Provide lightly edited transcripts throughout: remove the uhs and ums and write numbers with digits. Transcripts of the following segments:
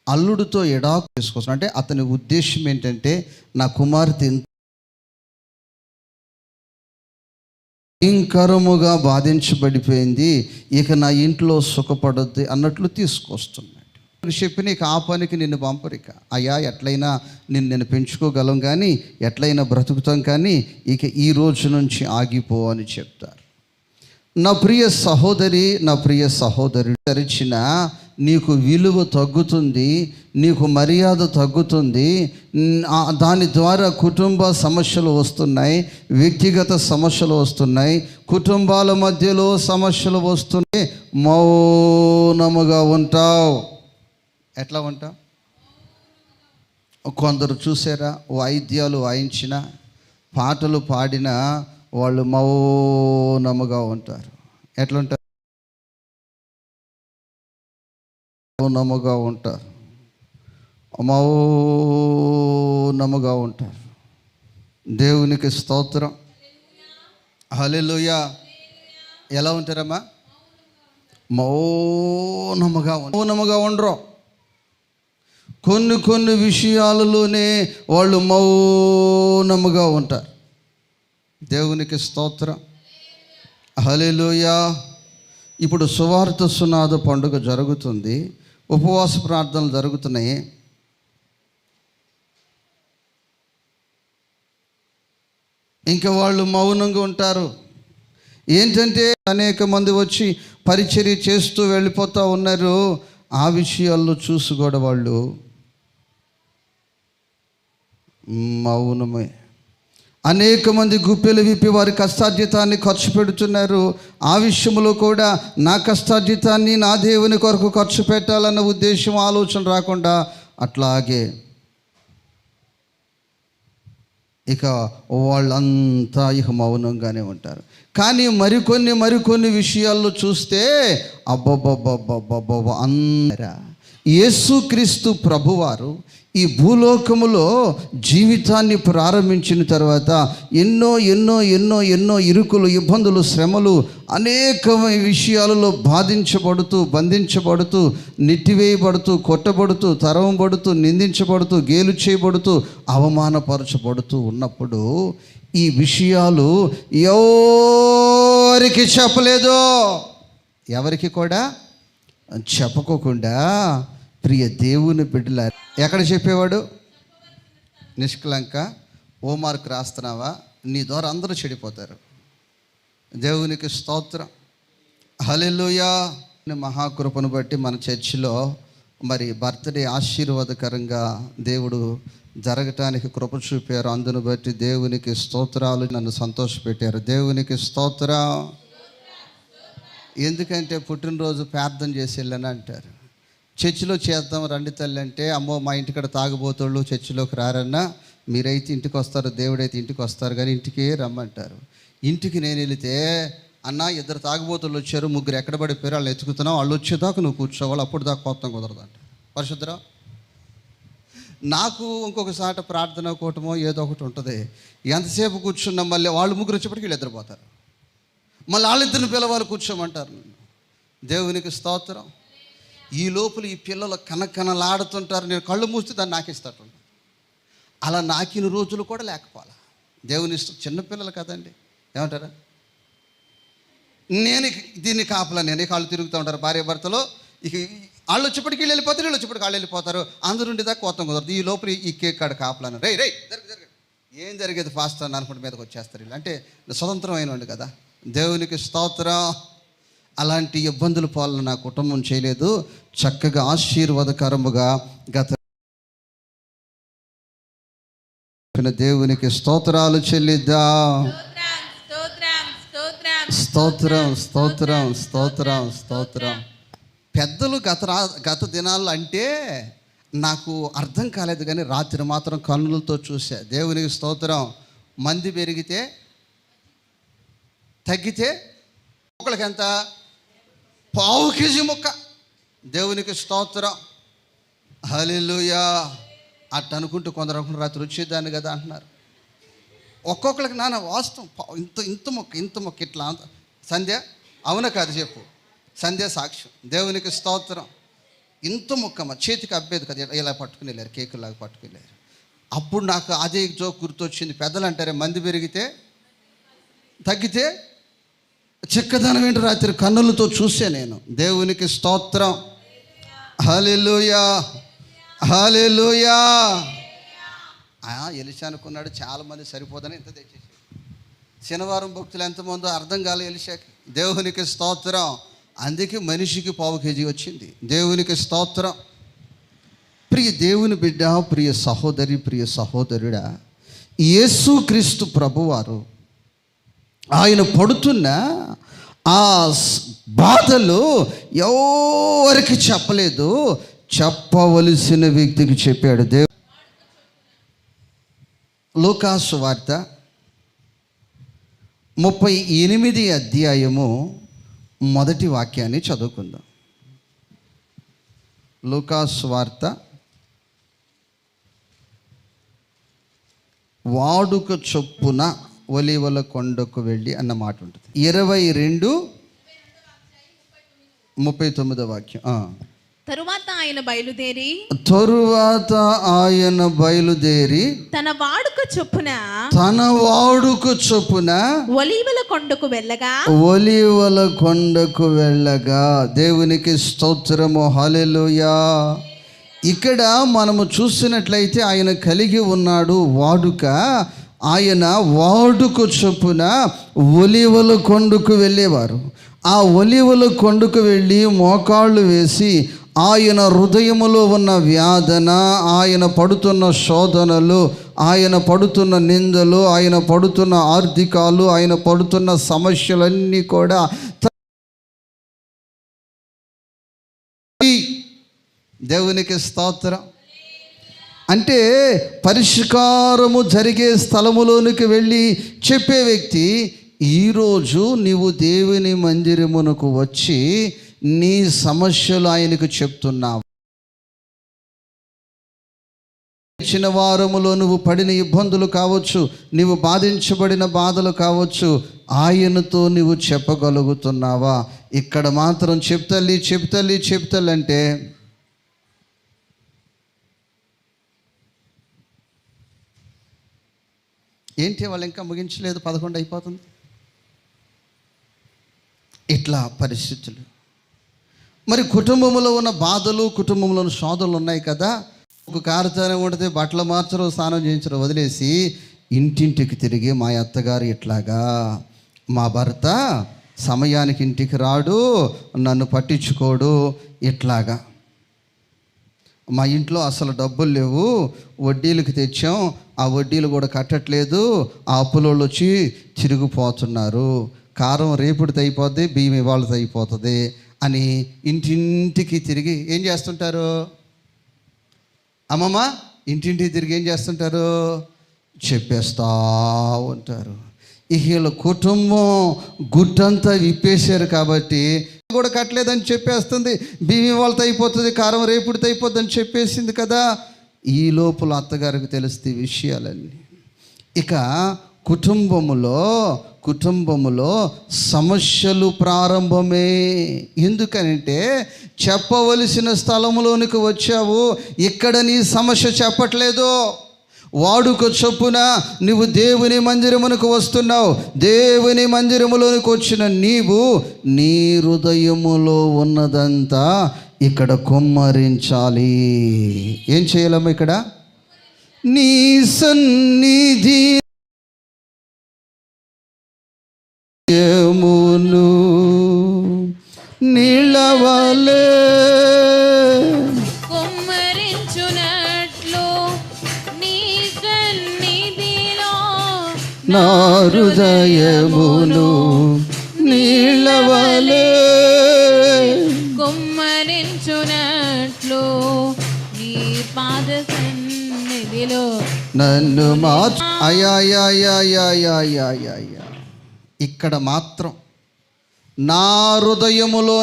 అల్లుడితో ఎడాకు చేసుకొస్తాడు. అంటే అతని ఉద్దేశం ఏంటంటే, నా కుమార్తె భయంకరముగా బాధించబడిపోయింది, ఇక నా ఇంట్లో సుఖపడద్దు అన్నట్లు తీసుకొస్తున్నాడు. చెప్పిన ఇక ఆ పనికి నిన్ను పంపరిక, అయ్యా ఎట్లయినా నేను పెంచుకోగలం కానీ, ఎట్లయినా బ్రతుకుతాం కానీ, ఇక ఈ రోజు నుంచి ఆగిపో అని చెప్తారు. నా ప్రియ సహోదరి, నా ప్రియ సహోదరుడు, తెరిచిన నీకు విలువ తగ్గుతుంది, నీకు మర్యాద తగ్గుతుంది. దాని ద్వారా కుటుంబ సమస్యలు వస్తున్నాయి, వ్యక్తిగత సమస్యలు వస్తున్నాయి, కుటుంబాల మధ్యలో సమస్యలు వస్తున్నాయి. మౌనముగా ఉంటావు. ఎట్లా ఉంటావు? కొందరు చూసారా, వాయిద్యాలు వాయించిన, పాటలు పాడిన వాళ్ళు మౌనముగా ఉంటారు. ఎట్లా ఉంటారు? మౌనముగా ఉంటారు, మౌనముగా ఉంటారు. దేవునికి స్తోత్రం, హల్లెలూయా. ఎలా ఉంటారమ్మా? మౌనముగా ఉండరు. కొన్ని విషయాలలోనే వాళ్ళు మౌనముగా ఉంటారు. దేవునికి స్తోత్రం, హల్లెలూయా. ఇప్పుడు సువార్త సునాద పండుగ జరుగుతుంది, ఉపవాస ప్రార్థనలు జరుగుతున్నాయి. ఇంకా వాళ్ళు మౌనంగా ఉంటారు. ఏంటంటే అనేక మంది వచ్చి పరిచర్య చేస్తూ వెళ్ళిపోతూ ఉన్నారు. ఆ విషయాల్లో చూసి కూడా వాళ్ళు మౌనమే. అనేక మంది గుప్పెలు విప్పి వారి కష్టార్జితాన్ని ఖర్చు పెడుతున్నారు. ఆ విషయంలో కూడా నా కష్టార్జితాన్ని నా దేవుని కొరకు ఖర్చు పెట్టాలన్న ఉద్దేశం, ఆలోచన రాకుండా అట్లాగే ఇక వాళ్ళంతా ఇక మౌనంగానే ఉంటారు. కానీ మరికొన్ని విషయాల్లో చూస్తే అబ్బబ్బబ్బబ్బబ్బబ్బ అందరా యేసుక్రీస్తు ప్రభువారు ఈ భూలోకములో జీవితాన్ని ప్రారంభించిన తర్వాత ఎన్నో ఇరుకులు, ఇబ్బందులు, శ్రమలు, అనేక విషయాలలో బంధించబడుతూ నెట్టివేయబడుతూ, కొట్టబడుతూ, తరవబడుతూ, నిందించబడుతూ, గేలు చేయబడుతూ, అవమానపరచబడుతూ ఉన్నప్పుడు ఈ విషయాలు ఎవరికి చెప్పలేదు. ఎవరికి కూడా చెప్పుకోకుండా ప్రియ దేవుని బిడ్డల ఎక్కడ చెప్పేవాడు? నిష్కలంక హోంవర్క్ రాస్తున్నావా, నీ ద్వారా అందరూ చెడిపోతారు. దేవునికి స్తోత్రం, హల్లెలూయా. మహాకృపను బట్టి మన చర్చిలో మరి బర్త్డే ఆశీర్వాదకరంగా దేవుడు జరగటానికి కృప చూపారు. అందును బట్టి దేవునికి స్తోత్రాలు. నన్ను సంతోషపెట్టారు. దేవునికి స్తోత్రం. ఎందుకంటే పుట్టినరోజు ప్రార్థన చేసి వెళ్ళని అంటారు. చర్చిలో చేద్దాం రండి తల్లి అంటే, అమ్మో మా ఇంటికాడ తాగుబోతోళ్ళు చర్చిలోకి రారన్నా, మీరైతే ఇంటికి వస్తారు, దేవుడైతే ఇంటికి వస్తారు కానీ ఇంటికి రమ్మంటారు. ఇంటికి నేను వెళితే, అన్న 2 తాగుబోతులు వచ్చారు, 3 ఎక్కడ పడిపోయారు, వాళ్ళు ఎత్తుకుతున్నావు, వాళ్ళు వచ్చేదాకా నువ్వు కూర్చోవాలి, అప్పుడు దాకా కొత్త కుదరదంట. పరిశుద్ధరా. నాకు ఇంకొకసారి ప్రార్థన కూటమో ఏదో ఒకటి ఉంటుంది. ఎంతసేపు కూర్చున్నాం, మళ్ళీ వాళ్ళు 3 వచ్చేప్పటికి వీళ్ళు ఎదురుపోతారు, మళ్ళీ వాళ్ళిద్దరిని పిల్లవాళ్ళు కూర్చోమంటారు. దేవునికి స్తోత్రం. ఈ లోపల ఈ పిల్లలు కనకనలాడుతుంటారు. నేను కళ్ళు మూస్తే దాన్ని నాకిస్తాడు. అలా నాకిన రోజులు కూడా లేకపోవాలా. దేవుని ఇష్టం. చిన్నపిల్లలు కదండి, ఏమంటారా? నేను దీన్ని కాపలా, నేను కాళ్ళు తిరుగుతూ ఉంటారు భార్య భర్తలో. ఇక వాళ్ళు వచ్చేప్పటికి వీళ్ళు వెళ్ళిపోతారు, వీళ్ళు వచ్చేప్పటికి వాళ్ళు వెళ్ళిపోతారు. అందరూ ఉండేదాకా కొత్త కుదరదు. ఈ లోపల ఈ కేక్ కాడ కాపలాను రై జరిగి ఏం జరిగేది ఫాస్ట్ అని అనుకుంటే మీదకి వచ్చేస్తారు వీళ్ళు. అంటే స్వతంత్రమైన కదా. దేవునికి స్తోత్రం. అలాంటి ఇబ్బందులు పాలన నా కుటుంబం చేయలేదు. చక్కగా ఆశీర్వాదకరముగా గత దేవునికి స్తోత్రాలు చెల్లిద్దా. స్తోత్రం స్తోత్రం స్తోత్రం స్తోత్రం. పెద్దలు గత దినాల్లో అంటే నాకు అర్థం కాలేదు, కానీ రాత్రి మాత్రం కన్నులతో చూసా. దేవునికి స్తోత్రం. మంది పెరిగితే తగ్గితే ఒకళ్ళకి ఎంత? పావు కేజీ ముక్క. దేవునికి స్తోత్రం, హల్లెలూయా. అట్ట అనుకుంటూ కొందరు అనుకుంటారు రాత్రి వచ్చేదాన్ని కదా అంటున్నారు. ఒక్కొక్కరికి నాన్న వాస్తవం ఇంత మొక్క ఇట్లా. సంధ్య అవునా కాదు చెప్పు. సంధ్య సాక్ష్యం. దేవునికి స్తోత్రం. ఇంత ముక్కమ్మ చేతికి అబ్బేది కదా, ఇలా పట్టుకుని వెళ్ళారు, కేకులాగా పట్టుకుని వెళ్ళారు. అప్పుడు నాకు అదే జోక్ గుర్తొచ్చింది. పెద్దలు అంటారే, మంది పెరిగితే తగ్గితే చిక్కదనం ఏంటి. రాత్రి కన్నులతో చూసే నేను. దేవునికి స్తోత్రం. హల్లెలూయా, హల్లెలూయా. ఎలిషా అనుకున్నాడు చాలామంది సరిపోదని ఇంత తెచ్చేసి. శనివారం భక్తులు ఎంతమందో అర్థం కాలే ఎలిషాకి. దేవునికి స్తోత్రం. అందుకే మనిషికి 1/2 కేజీ వచ్చింది. దేవునికి స్తోత్రం. ప్రియ దేవుని బిడ్డ, ప్రియ సహోదరి, ప్రియ సహోదరుడా, యేసుక్రీస్తు ప్రభువారు ఆయన పడుతున్న ఆ బాధలు ఎవరికి చెప్పలేదు, చెప్పవలసిన వ్యక్తికి చెప్పాడు. లూకా సువార్త 38 అధ్యాయము మొదటి వాక్యాన్ని చదువుకుందాం. లూకా సువార్త వాడుక చొప్పున ఒలీవల కొండకు వెళ్ళి అన్న మాట ఉంటుంది. 22:39 వాక్యం. తరువాత ఆయన బయలుదేరి తన వాడుక చొప్పున ఒలీవల కొండకు వెళ్ళగా దేవునికి స్తోత్రము. హల్లెలూయా. ఇక్కడ మనము చూసినట్లయితే ఆయన కలిగి ఉన్నాడు వాడుక. ఆయన వాడుక చొప్పున ఒలీవల కొండకు వెళ్ళేవారు. ఆ ఒలీవల కొండకు వెళ్ళి మోకాళ్ళు వేసి ఆయన హృదయములో ఉన్న వ్యాధన, ఆయన పడుతున్న శోధనలు, ఆయన పడుతున్న నిందలు, ఆయన పడుతున్న ఆర్థికాలు, ఆయన పడుతున్న సమస్యలన్నీ కూడా దేవునికి స్తోత్రం. అంటే పరిష్కారము జరిగే స్థలములోనికి వెళ్ళి చెప్పే వ్యక్తి, ఈరోజు నీవు దేవుని మందిరమునకు వచ్చి నీ సమస్యలు ఆయనకు చెప్తున్నావు. ఇచ్చిన వారములో నువ్వు పడిన ఇబ్బందులు కావచ్చు, నీవు బాధించబడిన బాధలు కావచ్చు, ఆయనతో నువ్వు చెప్పగలుగుతున్నావా? ఇక్కడ మాత్రం చెప్తల్లి అంటే ఏంటి, వాళ్ళు ఇంకా ముగించలేదు, 11 అయిపోతుంది. ఇట్లా పరిస్థితులు. మరి కుటుంబంలో ఉన్న బాధలు, కుటుంబంలో ఉన్న శోధనలు ఉన్నాయి కదా. ఒక కారుతోనే ఉంటే బట్టలు మార్చరు, స్నానం చేయించరు, వదిలేసి ఇంటింటికి తిరిగి మా అత్తగారు ఇట్లాగా, మా భర్త సమయానికి ఇంటికి రాడు, నన్ను పట్టించుకోడు, ఇట్లాగా మా ఇంట్లో అసలు డబ్బులు లేవు, వడ్డీలకు తెచ్చాం, ఆ వడ్డీలు కూడా కట్టట్లేదు, ఆ అప్పులోళ్ళు వచ్చి తిరిగిపోతున్నారు, కారం రేపుడితో అయిపోద్ది, బియ్యం ఇవాళతో అయిపోతుంది అని ఇంటింటికి తిరిగి ఏం చేస్తుంటారు? అమ్మమ్మ ఇంటింటికి తిరిగి ఏం చేస్తుంటారు? చెప్పేస్తూ ఉంటారు. వీళ్ళ కుటుంబం గుట్టంతా విప్పేశారు కాబట్టి కూడా కట్టలేదని చెప్పేస్తుంది, బియ్యం వాళ్ళతో అయిపోతుంది, కారం రేపుడితో అయిపోద్ది అని చెప్పేసింది కదా. ఈ లోపల అత్తగారికి తెలుస్తే విషయాలన్నీ. ఇక కుటుంబములో సమస్యలు ప్రారంభమే. ఎందుకనంటే చెప్పవలసిన స్థలంలోనికి వచ్చావు, ఇక్కడ నీ సమస్య చెప్పట్లేదు. వాడుక చొప్పున నువ్వు దేవుని మందిరమునకు వస్తున్నావు. దేవుని మందిరములోనికి వచ్చిన నీవు నీ హృదయములో ఉన్నదంతా ఇక్కడ కుమ్మరించాలి. ఏం చేయాలమ్మా? ఇక్కడ నీ సన్నిధి నీళ్ళవలే నా హృదయమును నీళ్ళవలే కుమ్మరించునట్లు నీ పాద సన్నిధిలో నన్ను మార్చు. ఇక్కడ మాత్రం నా హృదయములో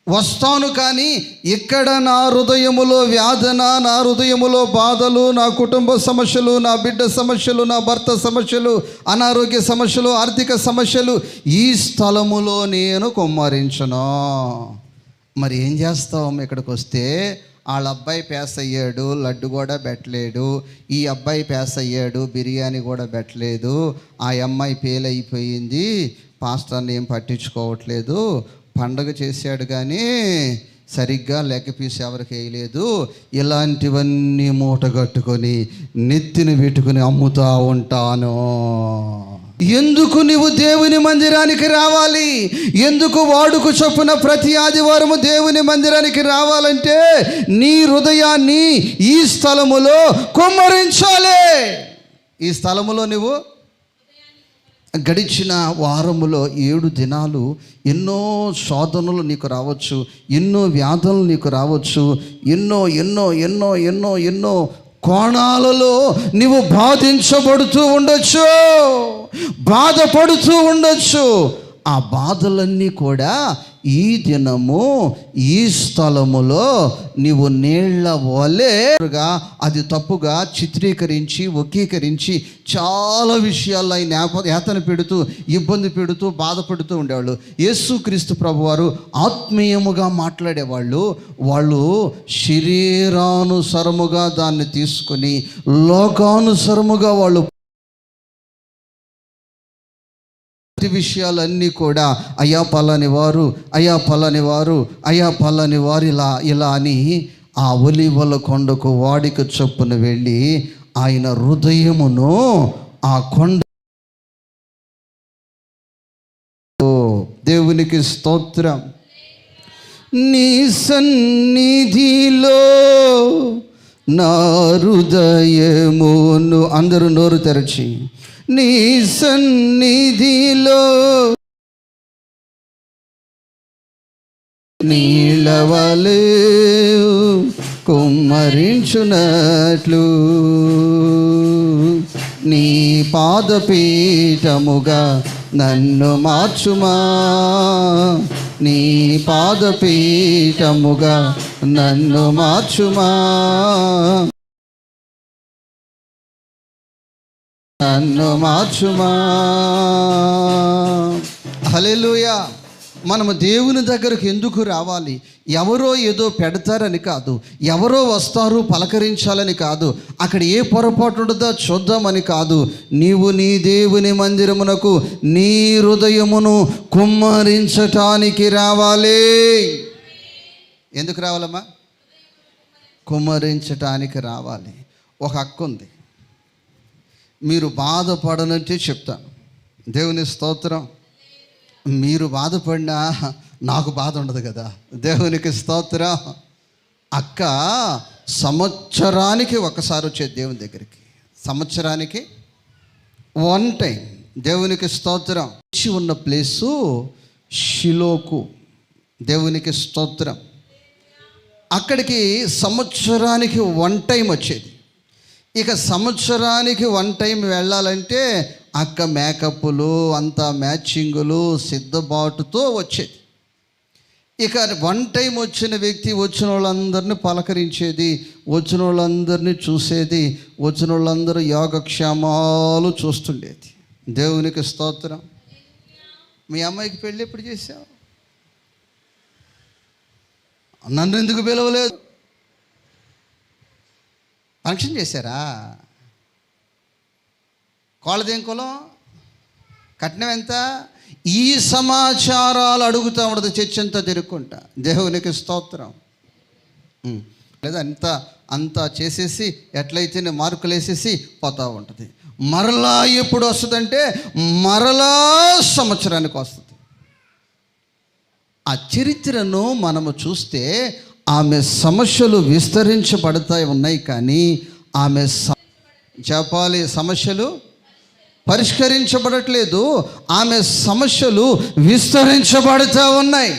వస్తాను, కానీ ఇక్కడ నా హృదయములో వేదన, నా హృదయములో బాధలు, నా కుటుంబ సమస్యలు, నా బిడ్డ సమస్యలు, నా భర్త సమస్యలు, అనారోగ్య సమస్యలు, ఆర్థిక సమస్యలు, ఈ స్థలములో నేను కుమ్మరించను. మరి ఏం చేస్తాం? ఇక్కడికి వస్తే వాళ్ళ అబ్బాయి పాస్ అయ్యాడు, లడ్డు కూడా పెట్టలేడు, ఈ అబ్బాయి పాస్ అయ్యాడు, బిర్యానీ కూడా పెట్టలేదు, ఆ అమ్మాయి ఫెయిల్ అయిపోయింది, పాస్టర్ని ఏం పట్టించుకోవట్లేదు, పండగ చేశాడు కానీ సరిగ్గా లెక్క పీసు ఎవరికి వేయలేదు, ఇలాంటివన్నీ మూటగట్టుకొని నెత్తిని పెట్టుకుని అమ్ముతూ ఉంటాను. ఎందుకు నీవు దేవుని మందిరానికి రావాలి? ఎందుకు వాడుకు చొప్పున ప్రతి ఆదివారము దేవుని మందిరానికి రావాలంటే నీ హృదయాన్ని ఈ స్థలములో కుమ్మరించాలి. ఈ స్థలములో నువ్వు గడిచిన వారములో 7 దినాలు ఎన్నో శోధనలు నీకు రావచ్చు, ఎన్నో వ్యాధులు నీకు రావచ్చు, ఎన్నో ఎన్నో ఎన్నో ఎన్నో ఎన్నో కోణాలలో నీవు బాధించబడుతూ ఉండొచ్చు, బాధపడుతూ ఉండొచ్చు. ఆ బాధలన్నీ కూడా ఈ దినము ఈ స్థలములో నీవు నీళ్ల వలెగా అది తప్పుగా చిత్రీకరించి వక్రీకరించి చాలా విషయాల్లో ఆయన యాతన పెడుతూ ఇబ్బంది పెడుతూ బాధపడుతూ ఉండేవాళ్ళు. యేసుక్రీస్తు ప్రభువారు ఆత్మీయముగా మాట్లాడేవాళ్ళు. వాళ్ళు శరీరానుసరముగా దాన్ని తీసుకొని లోకానుసరముగా వాళ్ళు విషయాలన్నీ కూడా అయ్యా పల్లని వారు, అయ్యా పల్లని వారు, అయ్యా పల్లని వారు ఇలా అని ఆ ఒలీవల కొండకు వాడిక చొప్పున వెళ్ళి ఆయన హృదయమును ఆ కొండ దేవునికి స్తోత్రం. నీ సన్నిధిలో నా హృదయమును, అందరూ నోరు తెరచి, నీ సన్నిధిలో నీలవలే కుమ్మరించునట్లు నీ పాదపీఠముగా నన్ను మార్చుమా, నీ పాదపీఠముగా నన్ను మార్చుమా, నన్ను మార్చుమా. హల్లెలూయా. మనము దేవుని దగ్గరకు ఎందుకు రావాలి? ఎవరో ఏదో పెడతారని కాదు, ఎవరో వస్తారు పలకరించాలని కాదు, అక్కడ ఏ పొరపాటు ఉండదో చూద్దామని కాదు. నీవు నీ దేవుని మందిరమునకు నీ హృదయమును కుమ్మరించటానికి రావాలి. ఎందుకు రావాలమ్మా? కుమ్మరించటానికి రావాలి. ఒక హక్కు ఉంది. మీరు బాధపడనంటే చెప్తాను. దేవుని స్తోత్రం. మీరు బాధపడినా నాకు బాధ ఉండదు కదా. దేవునికి స్తోత్రం. అక్క సంవత్సరానికి ఒకసారి వచ్చేది దేవుని దగ్గరికి, సంవత్సరానికి 1 టైం. దేవునికి స్తోత్రం. ఉన్న ప్లేసు షిలోకు. దేవునికి స్తోత్రం. అక్కడికి సంవత్సరానికి 1 టైం వచ్చేది. ఇక సంవత్సరానికి 1 టైం వెళ్ళాలంటే అక్క మేకప్లు అంతా మ్యాచింగులు సిద్ధబాటుతో వచ్చేది. ఇక 1 టైం వచ్చిన వ్యక్తి వచ్చిన వాళ్ళందరినీ పలకరించేది, వచ్చిన వాళ్ళందరినీ చూసేది, వచ్చిన వాళ్ళందరూ యోగక్షేమాలు చూస్తుండేది. దేవునికి స్తోత్రం. మీ అమ్మాయికి పెళ్ళి ఎప్పుడు చేసావు? నన్ను ఎందుకు పిలవలేదు? ఫంక్షన్ చేశారా? కోళ్ళదేం కులం, కట్నం ఎంత, ఈ సమాచారాలు అడుగుతూ ఉండదు చర్చ అంతా తిరుక్కుంటా. దేవునికి స్తోత్రం. లేదా అంతా చేసేసి ఎట్లయితే మార్కులు వేసేసి పోతూ ఉంటుంది. మరలా ఎప్పుడు వస్తుందంటే మరలా సంవత్సరానికి వస్తుంది. ఆ చరిత్రను మనము చూస్తే ఆమె సమస్యలు విస్తరించబడతాయి ఉన్నాయి, కానీ ఆమె చెప్పాలి సమస్యలు పరిష్కరించబడట్లేదు, ఆమె సమస్యలు విస్తరించబడుతూ ఉన్నాయి.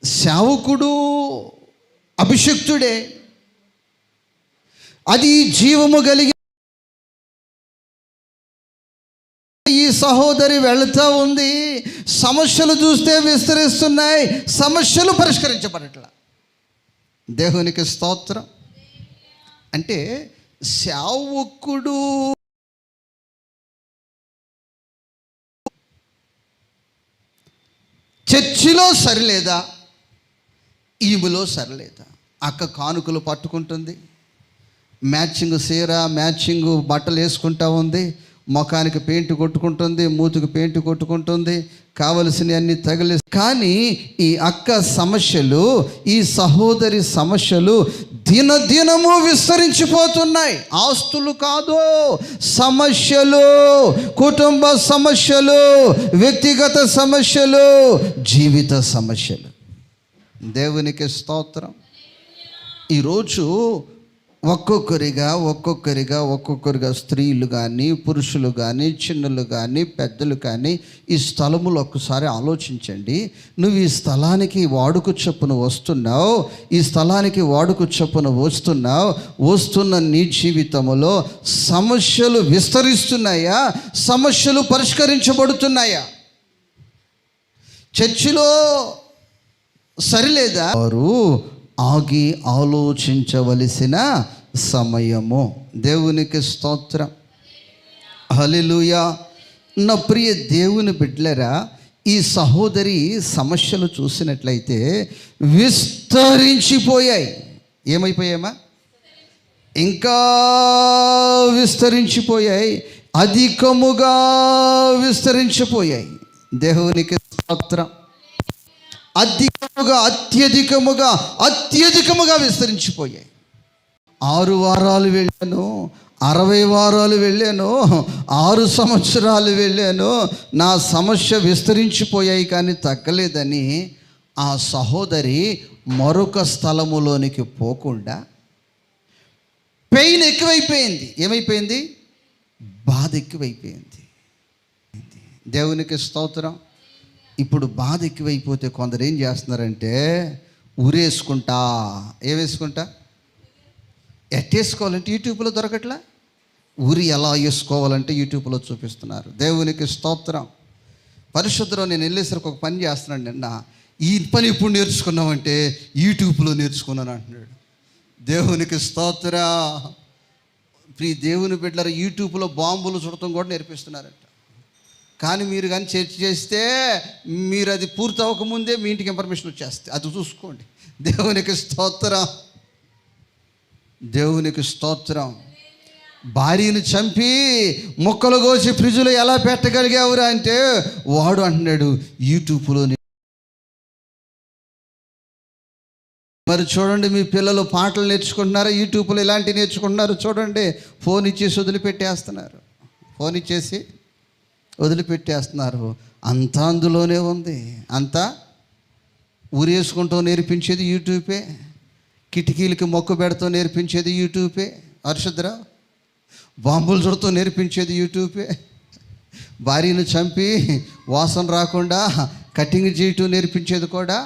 సేవకుడు అభిషిక్తుడే, అది జీవము కలిగి ఈ సహోదరి వెళుతూ ఉంది. సమస్యలు చూస్తే విస్తరిస్తున్నాయి, సమస్యలు పరిష్కరించబడట్లా. దేవునికి స్తోత్రం. అంటే సేవకుడు చర్చిలో సరిలేదా, ఈమెలో సరిలేదా? అక్క కానుకలు పట్టుకుంటుంది, మ్యాచింగ్ చీర మ్యాచింగ్ బట్టలు వేసుకుంటా ఉంది, ముఖానికి పెయింట్ కొట్టుకుంటుంది, మూతికి పెయింట్ కొట్టుకుంటుంది, కావలసినవన్నీ తగిలి. కానీ ఈ అక్క సమస్యలు, ఈ సహోదరి సమస్యలు దినదినము విస్తరించిపోతున్నాయి. ఆస్తులు కాదు, సమస్యలు, కుటుంబ సమస్యలు, వ్యక్తిగత సమస్యలు, జీవిత సమస్యలు. దేవునికి స్తోత్రం. ఈరోజు ఒక్కొక్కరిగా స్త్రీలు కానీ పురుషులు కానీ చిన్నలు కానీ పెద్దలు కానీ ఈ స్థలములో ఒక్కసారి ఆలోచించండి. నువ్వు ఈ స్థలానికి వాడుక చొప్పున వస్తున్నావు, ఈ స్థలానికి వాడుక చొప్పున వస్తున్న నీ జీవితంలో సమస్యలు విస్తరిస్తున్నాయా, సమస్యలు పరిష్కరించబడుతున్నాయా? చర్చిలో సరిలేదా? వారు ఆగి ఆలోచించవలసిన సమయము. దేవునికి స్తోత్రం, హల్లెలూయా. నా ప్రియ దేవుని బిడ్డలారా, ఈ సహోదరి సమస్యలు చూసినట్లయితే విస్తరించిపోయాయి. ఏమైపోయామా? ఇంకా విస్తరించిపోయాయి, అధికముగా విస్తరించిపోయాయి. దేవునికి స్తోత్రం. అత్యధికముగా విస్తరించిపోయాయి. 6 వారాలు వెళ్ళాను, 60 వారాలు వెళ్ళాను, 6 సంవత్సరాలు వెళ్ళాను, నా సమస్య విస్తరించిపోయాయి కానీ తగ్గలేదని ఆ సహోదరి మరొక స్థలములోనికి పోకుండా పెయిన్ ఎక్కువైపోయింది. ఏమైపోయింది? బాధ ఎక్కువైపోయింది. దేవునికి స్తోత్రం. ఇప్పుడు బాధ ఎక్కువైపోతే కొందరు ఏం చేస్తున్నారంటే ఊరేసుకుంటా. ఏమేసుకుంటా? ఎట్టేసుకోవాలంటే యూట్యూబ్లో దొరకట్లా. ఊరి ఎలా వేసుకోవాలంటే యూట్యూబ్లో చూపిస్తున్నారు. దేవునికి స్తోత్రం. పరిశుద్ధలో నేను వెళ్ళేసరికి ఒక పని చేస్తున్నాను. నిన్న ఈ పని ఇప్పుడు నేర్చుకున్నామంటే యూట్యూబ్లో నేర్చుకున్నాను అంటున్నాడు. దేవునికి స్తోత్రం. ప్రియ దేవుని బిడ్డలారా, యూట్యూబ్లో బాంబులు చుడటం కూడా నేర్పిస్తున్నారంట. కానీ మీరు కానీ చర్చ చేస్తే మీరు అది పూర్తి అవ్వకముందే మీ ఇంటికి ఇన్ఫర్మేషన్ వచ్చేస్తే అది చూసుకోండి. దేవునికి స్తోత్రం, దేవునికి స్తోత్రం. భార్యను చంపి ముక్కలు కోసి ఫ్రిడ్జ్లో ఎలా పెట్టగలిగావురా అంటే వాడు అంటున్నాడు యూట్యూబ్లో. మరి చూడండి, మీ పిల్లలు పాటలు నేర్చుకుంటున్నారా? యూట్యూబ్లో ఇలాంటివి నేర్చుకుంటున్నారు. చూడండి, ఫోన్ ఇచ్చేసి వదిలిపెట్టేస్తున్నారు. ఫోన్ ఇచ్చేసి వదిలిపెట్టేస్తున్నారు. అంతా అందులోనే ఉంది. అంతా ఊరేసుకుంటూ నేర్పించేది యూట్యూబే, కిటికీలకి మొక్కు పెడుతూ నేర్పించేది యూట్యూబే, అర్షద్రా బాంబులు చుడుతూ నేర్పించేది యూట్యూబే, భార్యను చంపి వాసన రాకుండా కటింగ్ చేయటం నేర్పించేది కూడా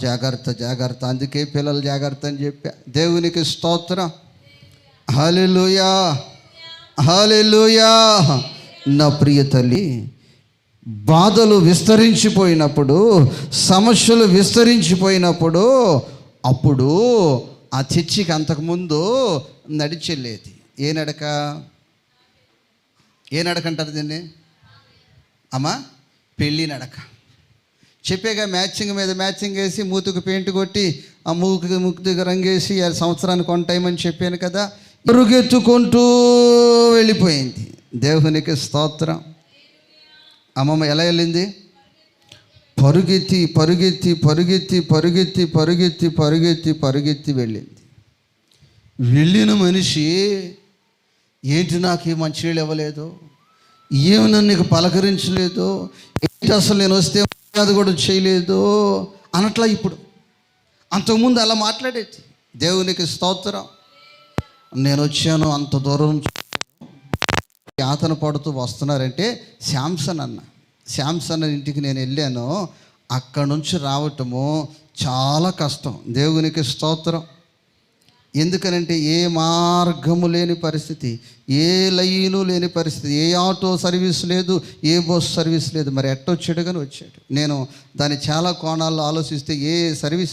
జాగ్రత్త జాగ్రత్త. అందుకే పిల్లలు జాగ్రత్త అని చెప్పా. దేవునికి స్తోత్రం, హల్లెలూయా, హల్లెలూయా. నా ప్రియ తల్లి, బాధలు విస్తరించిపోయినప్పుడు, సమస్యలు విస్తరించిపోయినప్పుడు అప్పుడు ఆ చర్చికి అంతకుముందు నడిచెళ్ళేది. ఏ నడక అంటారు దీన్ని? అమ్మా, పెళ్ళి నడక. చెప్పేగా మ్యాచింగ్ మీద మ్యాచింగ్ వేసి మూతుకు పెయింట్ కొట్టి ఆ ముక్కుకి రంగేసి సంవత్సరానికి 1 టైం అని చెప్పాను కదా. పరుగెత్తుకుంటూ వెళ్ళిపోయింది. దేవునికి స్తోత్రం. అమ్మమ్మ ఎలా వెళ్ళింది? పరుగెత్తి పరుగెత్తి పరుగెత్తి పరుగెత్తి పరుగెత్తి పరుగెత్తి పరుగెత్తి వెళ్ళింది. వెళ్ళిన మనిషి ఏంటి నాకు ఈ మంచినీళ్ళు ఇవ్వలేదు, ఏమన్నా నీకు పలకరించలేదు, ఏంటి అసలు నేను వస్తే అది కూడా చేయలేదు అనట్లా. ఇప్పుడు అంతకుముందు అలా మాట్లాడేది. దేవునికి స్తోత్రం. నేను వచ్చాను, అంత దూరం యాతన పడుతూ వస్తున్నారంటే శాంసన్ ఇంటికి నేను వెళ్ళాను. అక్కడ నుంచి రావటము చాలా కష్టం. దేవునికి స్తోత్రం. ఎందుకనంటే ఏ మార్గము లేని పరిస్థితి, ఏ లైను లేని పరిస్థితి, ఏ ఆటో సర్వీస్ లేదు, ఏ బస్ సర్వీస్ లేదు. మరి ఎట్టొచ్చాడు కానీ వచ్చాడు. నేను దాన్ని చాలా కోణాల్లో ఆలోచిస్తే ఏ సర్వీస్